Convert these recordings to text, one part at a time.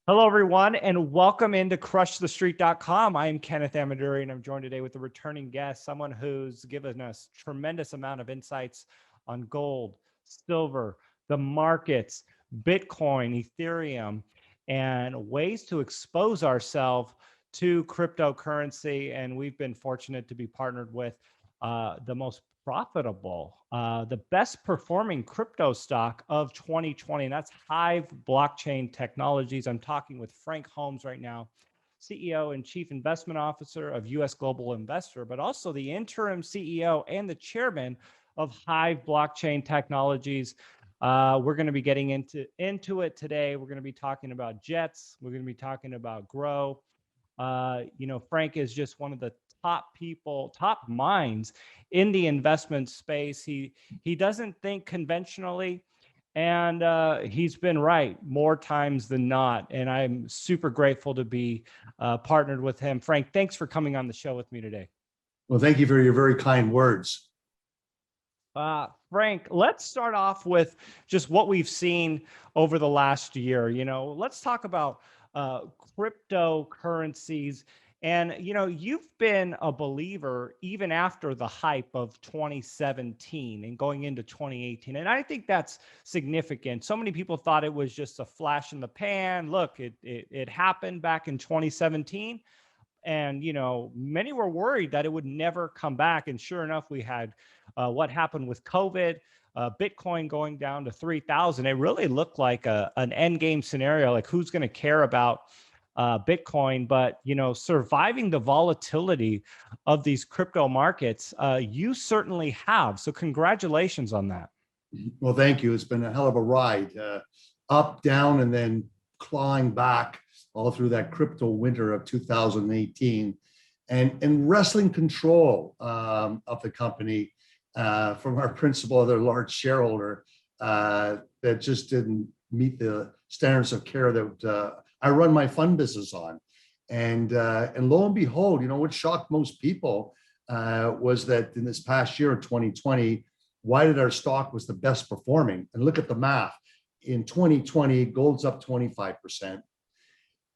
Hello, everyone, and welcome into crushthestreet.com. I am Kenneth Amaduri, and I'm joined today with a returning guest, someone who's given us tremendous amount of insights on gold, silver, the markets, Bitcoin, Ethereum, and ways to expose ourselves to cryptocurrency. And we've been fortunate to be partnered with the most profitable, the best performing crypto stock of 2020. And that's Hive Blockchain Technologies. I'm talking with Frank Holmes right now, CEO and Chief Investment Officer of US Global Investor, but also the interim CEO and the chairman of Hive Blockchain Technologies. We're going to be getting into it today. We're going to be talking about Jets. We're going to be talking about Grow. Frank is just one of the top people, top minds in the investment space. He doesn't think conventionally, and he's been right more times than not. And I'm super grateful to be partnered with him. Frank, thanks for coming on the show with me today. Well, thank you for your very kind words. Frank, let's start off with just what we've seen over the last year. Let's talk about cryptocurrencies. And, you've been a believer even after the hype of 2017 and going into 2018. And I think that's significant. So many people thought it was just a flash in the pan. Look, it happened back in 2017. And, many were worried that it would never come back. And sure enough, we had what happened with COVID, Bitcoin going down to 3,000. It really looked like an end game scenario, like who's going to care about Bitcoin, but surviving the volatility of these crypto markets, you certainly have. So congratulations on that. Well, thank you. It's been a hell of a ride, up, down, and then clawing back all through that crypto winter of 2018, and wrestling control of the company from our principal, their large shareholder, that just didn't meet the standards of care that I run my fund business on. And lo and behold, what shocked most people was that in this past year of 2020, why did our stock was the best performing? And look at the math. In 2020, gold's up 25%,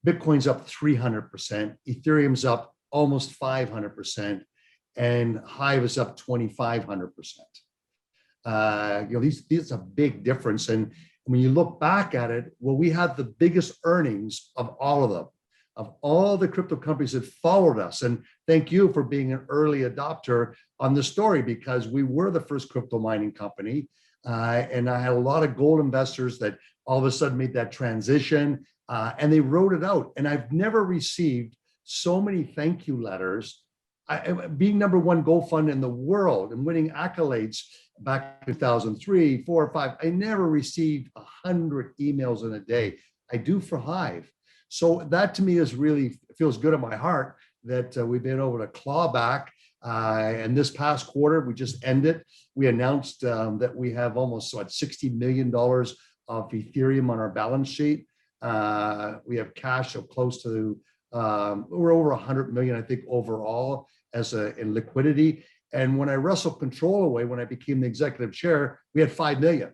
Bitcoin's up 300%, Ethereum's up almost 500%, and Hive is up 2,500%. These is a big difference. And when you look back at it, well, we had the biggest earnings of all of them, of all the crypto companies that followed us. And thank you for being an early adopter on the story, because we were the first crypto mining company. And I had a lot of gold investors that all of a sudden made that transition, and they wrote it out. And I've never received so many thank you letters. Being number one gold fund in the world and winning accolades back in 2003, 4, 5, I never received 100 emails in a day. I do for Hive. So that to me is really feels good in my heart that we've been able to claw back. And this past quarter, we just ended. We announced that we have almost $60 million of Ethereum on our balance sheet. We have cash of close to we're over 100 million, I think, overall in liquidity. And when I wrestled control away, when I became the executive chair, we had 5 million.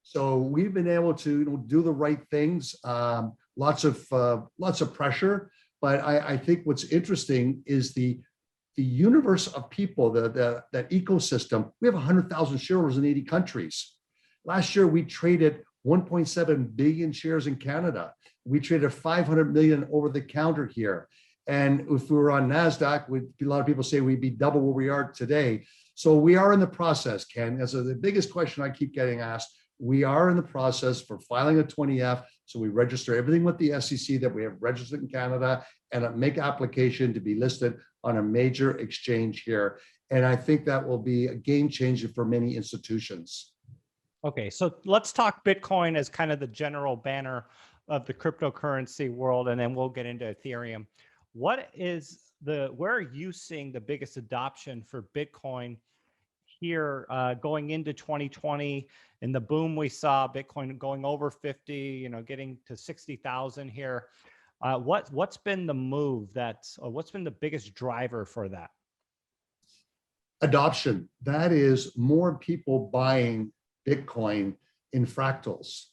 So we've been able to do the right things. Lots of pressure, but I think what's interesting is the universe of people, that ecosystem. We have 100,000 shareholders in 80 countries. Last year, we traded 1.7 billion shares in Canada. We traded 500 million over the counter here. And if we were on NASDAQ, a lot of people say we'd be double where we are today. So we are in the process, Ken. As the biggest question I keep getting asked, we are in the process for filing a 20F. So we register everything with the SEC that we have registered in Canada and make application to be listed on a major exchange here. And I think that will be a game changer for many institutions. Okay, so let's talk Bitcoin as kind of the general banner of the cryptocurrency world, and then we'll get into Ethereum. Where are you seeing the biggest adoption for Bitcoin here going into 2020 and the boom we saw, Bitcoin going over 50, getting to 60,000 here? What's been the move what's been the biggest driver for that? Adoption. That is more people buying Bitcoin in fractals.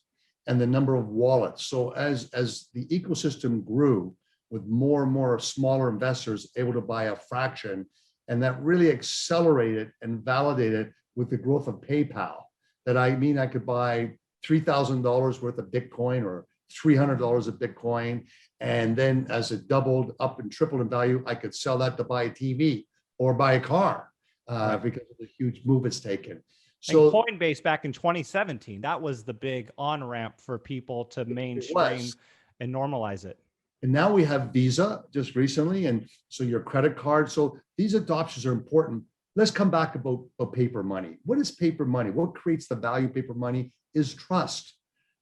and the number of wallets. So as the ecosystem grew with more and more smaller investors able to buy a fraction, and that really accelerated and validated with the growth of PayPal, that I could buy $3,000 worth of Bitcoin or $300 of Bitcoin. And then as it doubled up and tripled in value, I could sell that to buy a TV or buy a car because of the huge move it's taken. So and Coinbase back in 2017, that was the big on-ramp for people to mainstream and normalize it. And now we have Visa just recently. And so your credit card. So these adoptions are important. Let's come back about paper money. What is paper money? What creates the value of paper money is trust.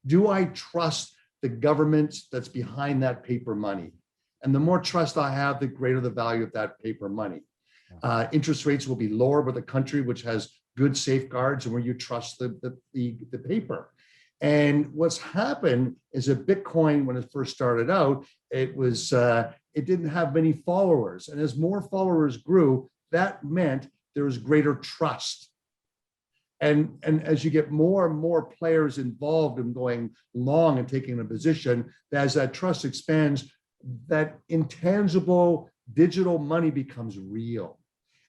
Do I trust the government that's behind that paper money? And the more trust I have, the greater the value of that paper money. Interest rates will be lower with a country which has good safeguards and where you trust the paper. And what's happened is that Bitcoin, when it first started out, it didn't have many followers. And as more followers grew, that meant there was greater trust. And as you get more and more players involved in going long and taking a position, as that trust expands, that intangible digital money becomes real.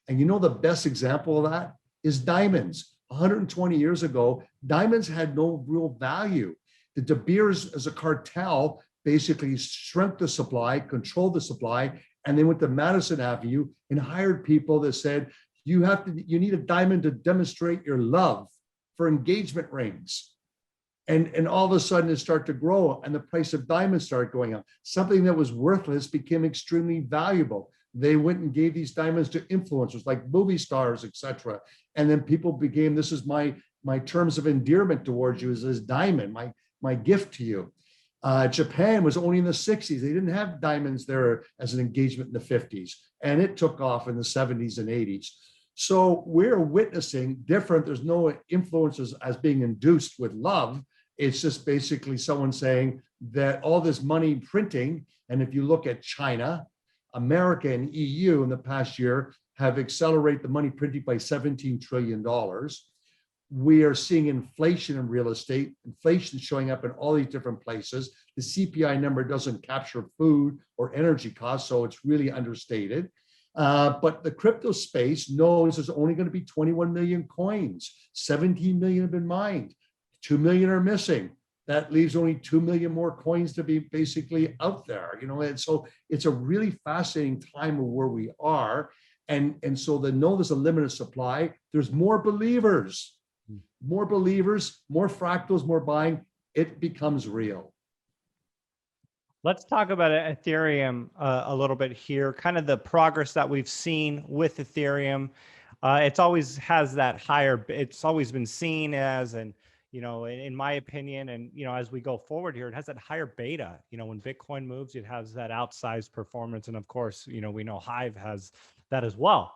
And you know the best example of that is diamonds. 120 years ago, diamonds had no real value. The De Beers, as a cartel, basically shrunk the supply, controlled the supply, and they went to Madison Avenue and hired people that said, you need a diamond to demonstrate your love for engagement rings. And all of a sudden it started to grow and the price of diamonds started going up. Something that was worthless became extremely valuable. They went and gave these diamonds to influencers like movie stars, etc. And then people became, this is my terms of endearment towards you is this diamond, my gift to you. Japan was only in the 60s. They didn't have diamonds there as an engagement in the 50s. And it took off in the 70s and 80s. So we're witnessing different, there's no influences as being induced with love. It's just basically someone saying that all this money printing, and if you look at China, America and EU in the past year have accelerated the money printing by $17 trillion. We are seeing inflation in real estate, inflation showing up in all these different places. The CPI number doesn't capture food or energy costs, so it's really understated. But the crypto space knows there's only going to be 21 million coins. 17 million have been mined. 2 million are missing. That leaves only 2 million more coins to be basically out there, and so it's a really fascinating time of where we are. And so they know there's a limited supply. There's more believers, more fractals, more buying. It becomes real. Let's talk about Ethereum a little bit here, kind of the progress that we've seen with Ethereum. It's always has that higher, it's always been seen as, and in my opinion, and as we go forward here, it has that higher beta. When Bitcoin moves, it has that outsized performance, and of course, we know Hive has that as well,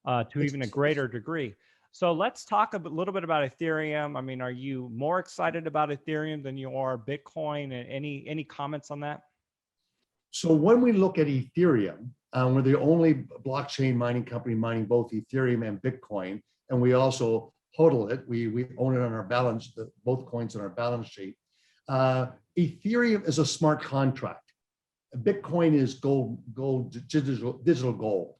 to even a greater degree. So let's talk a little bit about Ethereum. I mean, are you more excited about Ethereum than you are Bitcoin? And any comments on that? So when we look at Ethereum, we're the only blockchain mining company mining both Ethereum and Bitcoin, and we also hodl it. We own it on our balance, both coins on our balance sheet. Ethereum is a smart contract. Bitcoin is digital gold.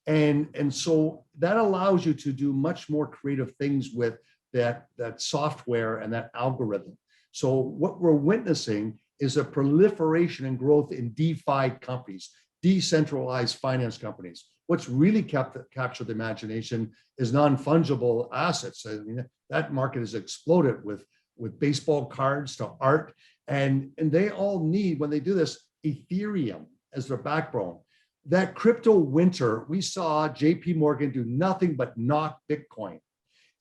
And so that allows you to do much more creative things with that software and that algorithm. So what we're witnessing is a proliferation and growth in DeFi companies, decentralized finance companies. What's really captured the imagination is non-fungible assets. I mean, that market has exploded with baseball cards to art, and they all need, when they do this, Ethereum as their backbone. That crypto winter, we saw JP Morgan do nothing but knock Bitcoin.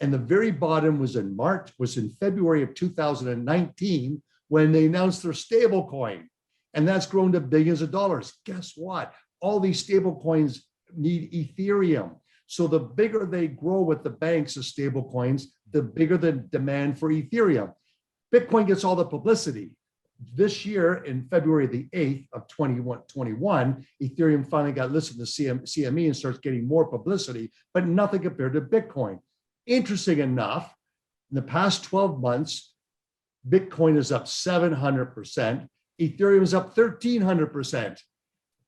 And the very bottom was in February of 2019, when they announced their stable coin. And that's grown to billions of dollars. Guess what? All these stable coins need Ethereum. So the bigger they grow with the banks of stable coins, the bigger the demand for Ethereum. Bitcoin gets all the publicity. This year, in February the 8th of 2021, Ethereum finally got listed in the CME and starts getting more publicity, but nothing compared to Bitcoin. Interesting enough, in the past 12 months, Bitcoin is up 700%. Ethereum is up 1,300%.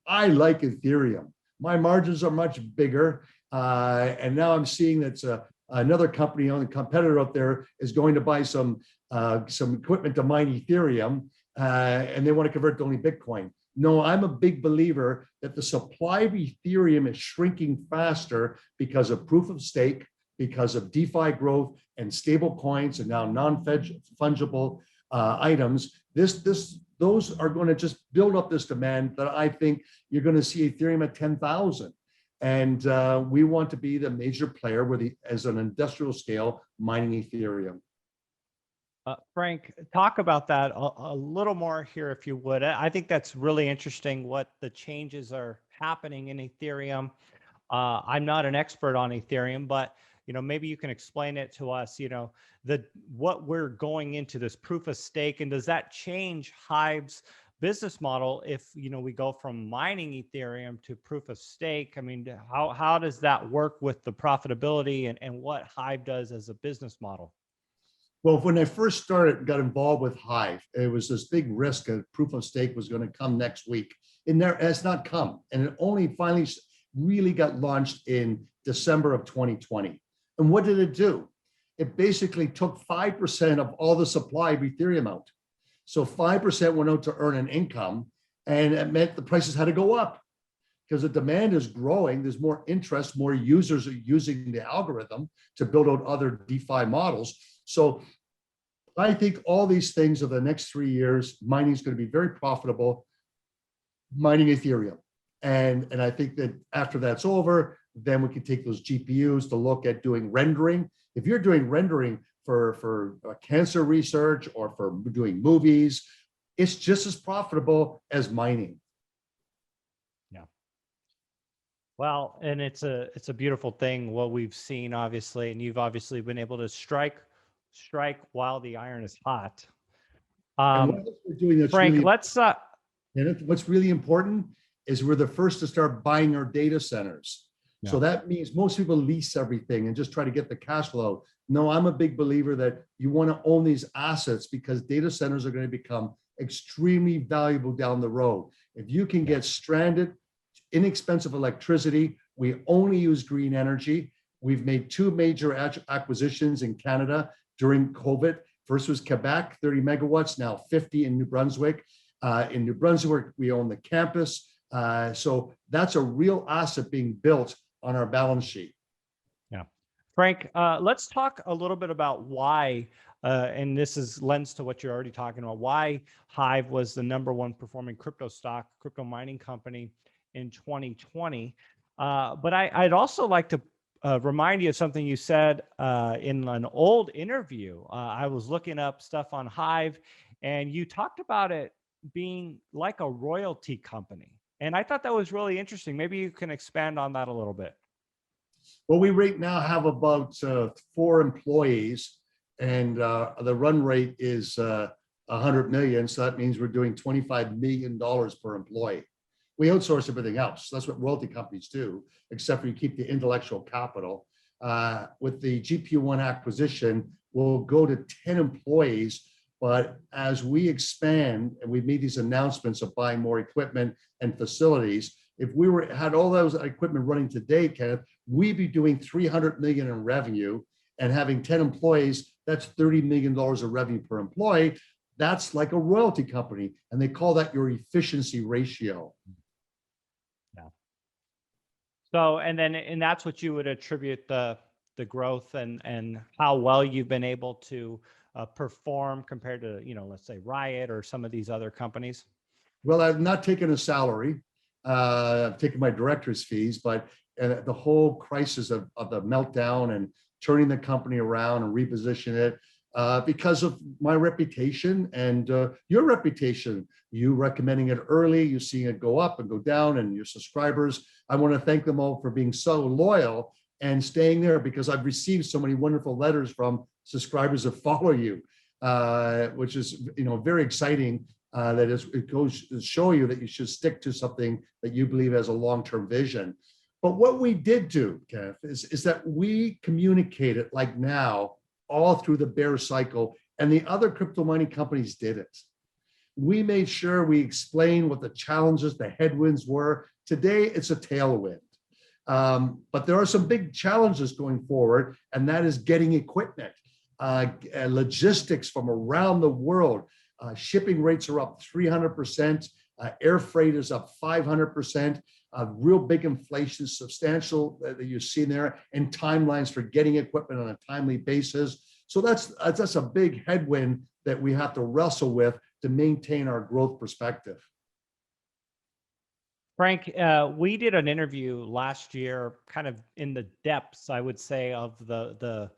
I like Ethereum. My margins are much bigger. And now I'm seeing that another company, a competitor out there, is going to buy some equipment to mine Ethereum, and they want to convert to only Bitcoin. No, I'm a big believer that the supply of Ethereum is shrinking faster because of proof of stake, because of DeFi growth and stable coins and now non-fungible items. Those are going to just build up this demand that I think you're going to see Ethereum at 10,000. And we want to be the major player as an industrial scale mining Ethereum. Frank, talk about that a little more here, if you would. I think that's really interesting what the changes are happening in Ethereum. I'm not an expert on Ethereum, but maybe you can explain it to us, what we're going into this proof of stake, and does that change Hive's business model if, we go from mining Ethereum to proof of stake? I mean, how does that work with the profitability and what Hive does as a business model? Well, when I first got involved with Hive, it was this big risk that proof of stake was going to come next week. It has not come. And it only finally really got launched in December of 2020. And what did it do? It basically took 5% of all the supply of Ethereum out. So 5% went out to earn an income, and it meant the prices had to go up because the demand is growing. There's more interest, more users are using the algorithm to build out other DeFi models. So I think all these things over the next 3 years, mining is going to be very profitable, mining Ethereum. And I think that after that's over, then we can take those GPUs to look at doing rendering. If you're doing rendering for cancer research or for doing movies, it's just as profitable as mining. Yeah. Well, and it's a beautiful thing what we've seen, obviously, and you've obviously been able to strike while the iron is hot. And what we're doing that's Frank, really, what's really important is we're the first to start buying our data centers. Yeah. So that means most people lease everything and just try to get the cash flow. No, I'm a big believer that you want to own these assets because data centers are going to become extremely valuable down the road. If you can get stranded, inexpensive electricity, we only use green energy. We've made 2 major acquisitions in Canada during COVID. First was Quebec, 30 megawatts, now 50 in New Brunswick. In New Brunswick, we own the campus. So that's a real asset being built on our balance sheet. Yeah. Frank, let's talk a little bit about why, and this lends to what you're already talking about, why Hive was the #1 performing crypto mining company in 2020. But I'd also like to remind you of something you said in an old interview. I was looking up stuff on Hive, and you talked about it being like a royalty company. And I thought that was really interesting. Maybe you can expand on that a little bit. Well, we right now have about 4 employees, and the run rate is 100 million. So that means we're doing $25 million per employee. We outsource everything else. That's what royalty companies do, except for you keep the intellectual capital. With the GPU-1 acquisition, we'll go to 10 employees. But as we expand and we've made these announcements of buying more equipment and facilities, if we had all those equipment running today, Kenneth, we'd be doing 300 million in revenue, and having 10 employees, that's $30 million of revenue per employee. That's like a royalty company, and they call that your efficiency ratio. Yeah. So, and that's what you would attribute the growth and how well you've been able to perform compared to, let's say Riot or some of these other companies? Well, I've not taken a salary. I've taken my director's fees, but the whole crisis of the meltdown and turning the company around and reposition it because of my reputation and your reputation, you recommending it early, you seeing it go up and go down, and your subscribers. I want to thank them all for being so loyal and staying there, because I've received so many wonderful letters from subscribers that follow you, which is very exciting. That it goes to show you that you should stick to something that you believe has a long-term vision. But what we did do, Kenneth, is that we communicated like now all through the bear cycle and the other crypto mining companies didn't. We made sure we explained what the challenges, the headwinds were. Today, it's a tailwind. But there are some big challenges going forward, and that is getting equipment, logistics from around the world. Shipping rates are up 300%. Air freight is up 500%. Real big inflation, substantial that you've seen there, and timelines for getting equipment on a timely basis. So that's a big headwind that we have to wrestle with to maintain our growth perspective. Frank, we did an interview last year, kind of in the depths, I would say, of the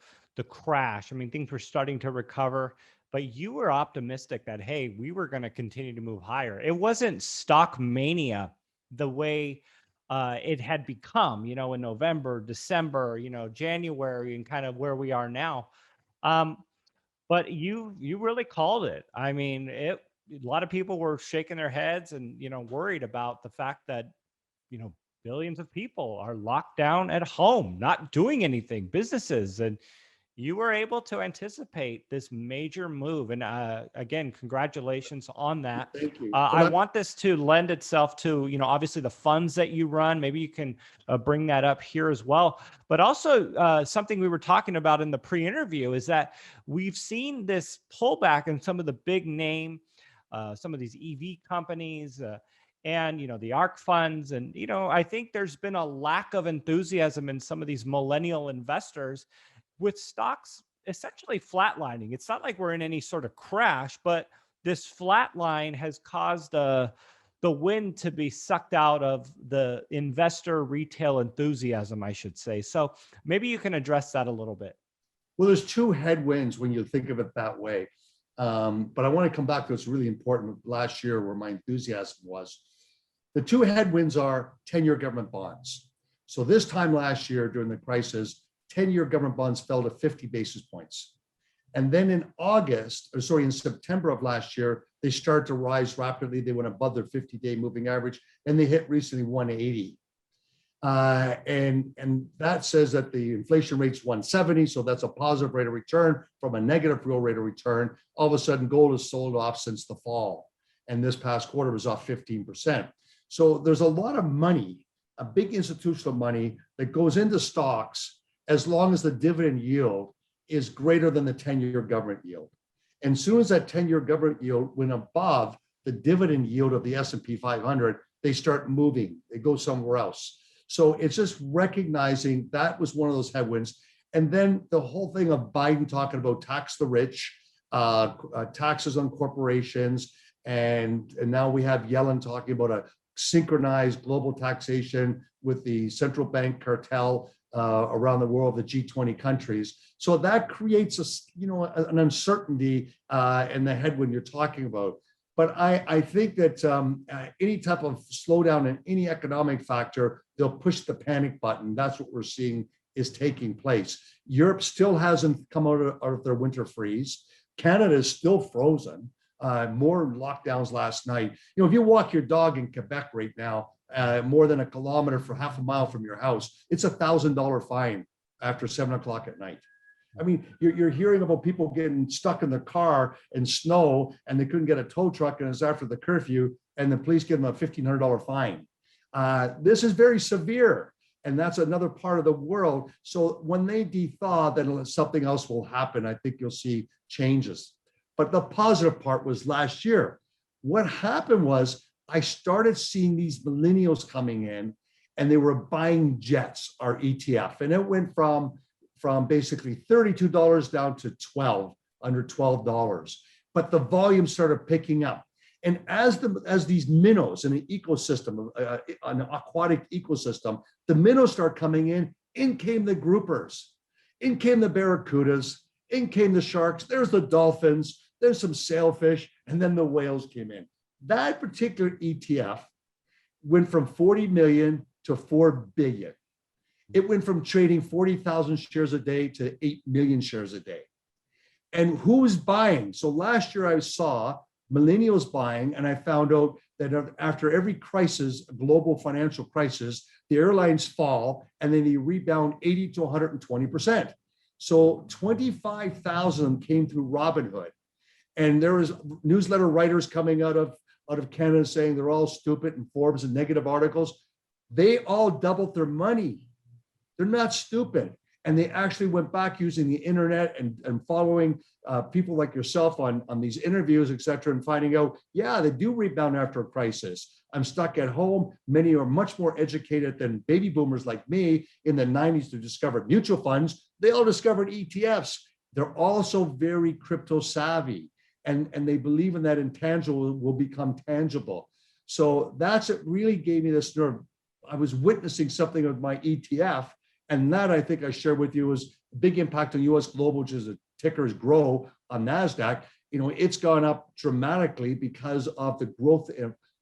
crash. I mean, things were starting to recover, but you were optimistic that, hey, we were going to continue to move higher. It wasn't stock mania the way it had become, you know, in November, December, you know, January, and kind of where we are now. But you really called it. I mean, a lot of people were shaking their heads and, you know, worried about the fact that, you know, billions of people are locked down at home, not doing anything, businesses. And you were able to anticipate this major move. And again, congratulations on that. Thank you. I want this to lend itself to, you know, obviously the funds that you run. Maybe you can bring that up here as well. But also something we were talking about in the pre-interview is that we've seen this pullback in some of the big name, some of these EV companies, and, you know, the ARK funds. And, you know, I think there's been a lack of enthusiasm in some of these millennial investors, with stocks essentially flatlining. It's not like we're in any sort of crash, but this flat line has caused the wind to be sucked out of the investor retail enthusiasm, I should say. So maybe you can address that a little bit. Well, there's two headwinds when you think of it that way. But I want to come back to what's really important last year, where my enthusiasm was. The two headwinds are 10-year government bonds. So this time last year during the crisis, 10-year government bonds fell to 50 basis points. And then in September of last year, they started to rise rapidly. They went above their 50-day moving average, and they hit recently 180. And that says that the inflation rate's 170, so that's a positive rate of return from a negative real rate of return. All of a sudden, gold has sold off since the fall, and this past quarter was off 15%. So there's a lot of money, a big institutional money that goes into stocks as long as the dividend yield is greater than the 10-year government yield. And as soon as that 10-year government yield went above the dividend yield of the S&P 500, they start moving, they go somewhere else. So it's just recognizing that was one of those headwinds. And then the whole thing of Biden talking about tax the rich, taxes on corporations, and now we have Yellen talking about a synchronized global taxation with the central bank cartel around the world, the G20 countries. So that creates an uncertainty in the headwind you're talking about. But I think that any type of slowdown in any economic factor, they'll push the panic button. That's what we're seeing is taking place. Europe still hasn't come out of their winter freeze. Canada is still frozen. More lockdowns last night. You know, if you walk your dog in Quebec right now, more than a kilometer for half a mile from your house, it's $1,000 fine after 7 o'clock at night. I mean, you're hearing about people getting stuck in the car in snow and they couldn't get a tow truck, and it's after the curfew, and the police give them a $1,500 fine. This is very severe, and that's another part of the world. So when they de-thaw, then something else will happen. I think you'll see changes. But the positive part was last year. What happened was I started seeing these millennials coming in, and they were buying JETS, our ETF, and it went from basically $32 down to under $12. But the volume started picking up. And as these minnows in an ecosystem, an aquatic ecosystem, the minnows start coming in came the groupers, in came the barracudas, in came the sharks, there's the dolphins, there's some sailfish, and then the whales came in. That particular ETF went from 40 million to 4 billion. It went from trading 40,000 shares a day to 8 million shares a day. And who's buying? So last year I saw millennials buying, and I found out that after every crisis, global financial crisis, the airlines fall and then they rebound 80 to 120%. So 25,000 came through Robinhood. And there was newsletter writers coming out of Canada saying they're all stupid, and Forbes and negative articles. They all doubled their money. They're not stupid. And they actually went back using the internet and following people like yourself on these interviews, et cetera, and finding out, yeah, they do rebound after a crisis. I'm stuck at home. Many are much more educated than baby boomers like me in the 90s who discovered mutual funds. They all discovered ETFs. They're also very crypto savvy, and they believe in that intangible will become tangible. So that's it really gave me this nerve. I was witnessing something with my ETF, and that I think I shared with you was a big impact on US Global, which is a tickers grow on NASDAQ. You know, it's gone up dramatically because of the growth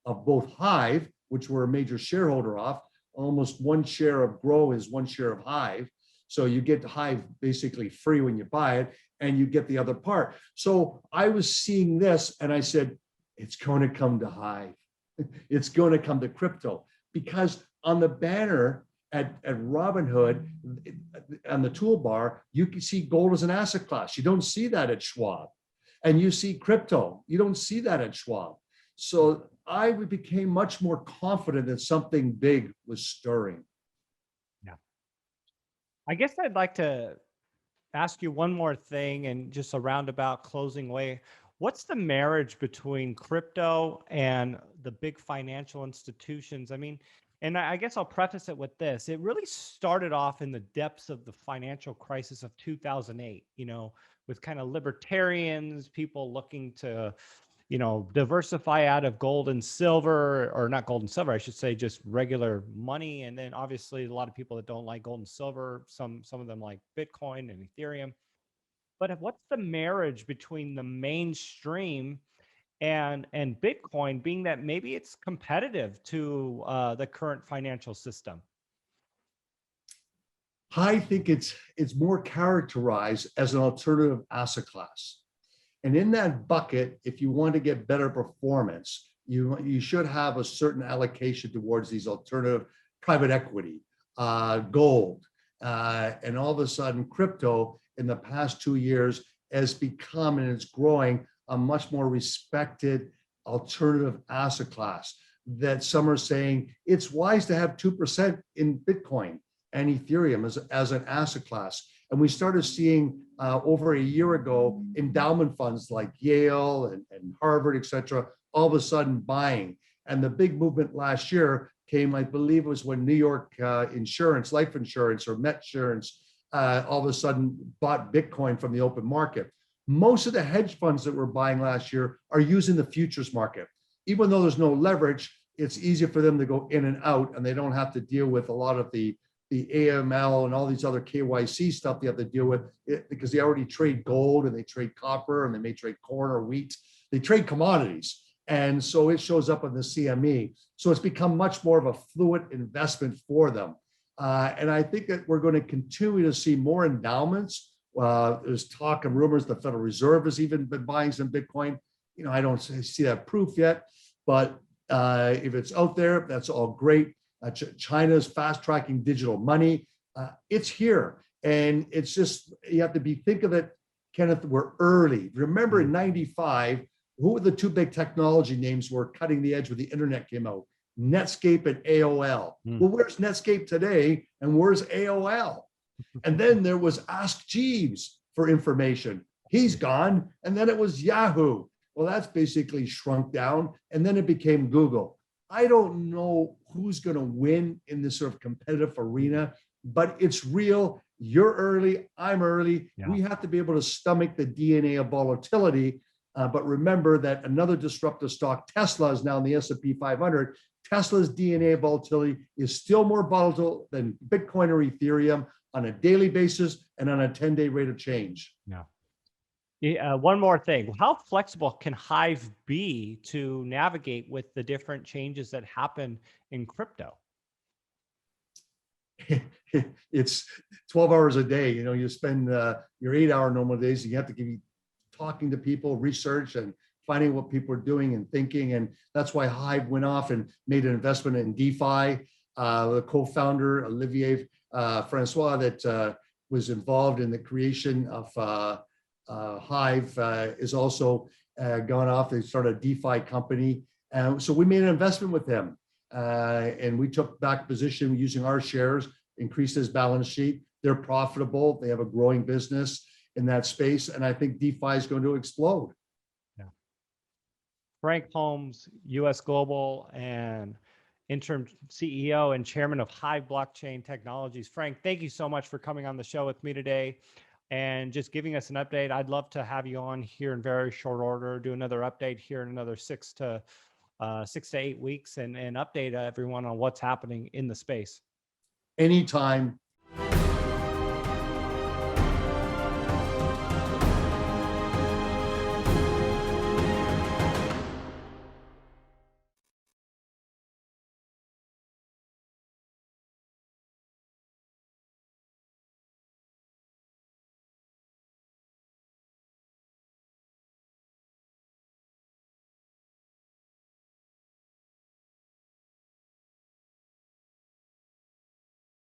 of both Hive, which we're a major shareholder of. Almost one share of Grow is one share of Hive. So you get Hive basically free when you buy it, and you get the other part. So I was seeing this and I said, it's going to come to Hive. It's going to come to crypto, because on the banner at Robinhood, on the toolbar, you can see gold as an asset class. You don't see that at Schwab. And you see crypto. You don't see that at Schwab. So I became much more confident that something big was stirring. Yeah. I guess I'd like to ask you one more thing, and just a roundabout closing way. What's the marriage between crypto and the big financial institutions? I mean, and I guess I'll preface it with this. It really started off in the depths of the financial crisis of 2008, with kind of libertarians, people looking to, diversify out of gold and silver, or not gold and silver, I should say, just regular money. And then obviously a lot of people that don't like gold and silver, some of them like Bitcoin and Ethereum. But what's the marriage between the mainstream and Bitcoin, being that maybe it's competitive to the current financial system? I think it's more characterized as an alternative asset class. And in that bucket, if you want to get better performance, you should have a certain allocation towards these alternative private equity, gold, and all of a sudden crypto in the past 2 years has become, and it's growing, a much more respected alternative asset class, that some are saying it's wise to have 2% in Bitcoin and Ethereum as an asset class. And we started seeing over a year ago, endowment funds like Yale and Harvard, et cetera, all of a sudden buying. And the big movement last year came, I believe it was when New York insurance, life insurance or Met Insurance, all of a sudden bought Bitcoin from the open market. Most of the hedge funds that were buying last year are using the futures market. Even though there's no leverage, it's easier for them to go in and out, and they don't have to deal with a lot of the AML and all these other KYC stuff they have to deal with, because they already trade gold and they trade copper and they may trade corn or wheat. They trade commodities. And so it shows up in the CME. So it's become much more of a fluid investment for them. And I think that we're going to continue to see more endowments. There's talk and rumors the Federal Reserve has even been buying some Bitcoin. I don't see that proof yet, but if it's out there, that's all great. China's fast tracking digital money. It's here. And it's just, you have to think of it, Kenneth, we're early. Remember in 95, who were the two big technology names were cutting the edge when the internet came out? Netscape and AOL. Well, where's Netscape today? And where's AOL? And then there was Ask Jeeves for information. He's gone. And then it was Yahoo. Well, that's basically shrunk down. And then it became Google. I don't know who's going to win in this sort of competitive arena, but it's real. You're early. I'm early. Yeah. We have to be able to stomach the DNA of volatility. But remember that another disruptive stock, Tesla, is now in the S&P 500. Tesla's DNA of volatility is still more volatile than Bitcoin or Ethereum on a daily basis and on a 10-day rate of change. Yeah. One more thing. How flexible can Hive be to navigate with the different changes that happen in crypto? It's 12 hours a day. You spend your 8-hour normal days, and you have to be talking to people, research, and finding what people are doing and thinking. And that's why Hive went off and made an investment in DeFi. The co-founder, Olivier Francois, that was involved in the creation of Hive, is also gone off. They started a DeFi company. So we made an investment with them. And we took back position using our shares, increased his balance sheet. They're profitable. They have a growing business in that space. And I think DeFi is going to explode. Yeah. Frank Holmes, US Global and interim CEO and chairman of Hive Blockchain Technologies. Frank, thank you so much for coming on the show with me today and just giving us an update. I'd love to have you on here in very short order, do another update here in another 6 to 8 weeks and update everyone on what's happening in the space. Anytime.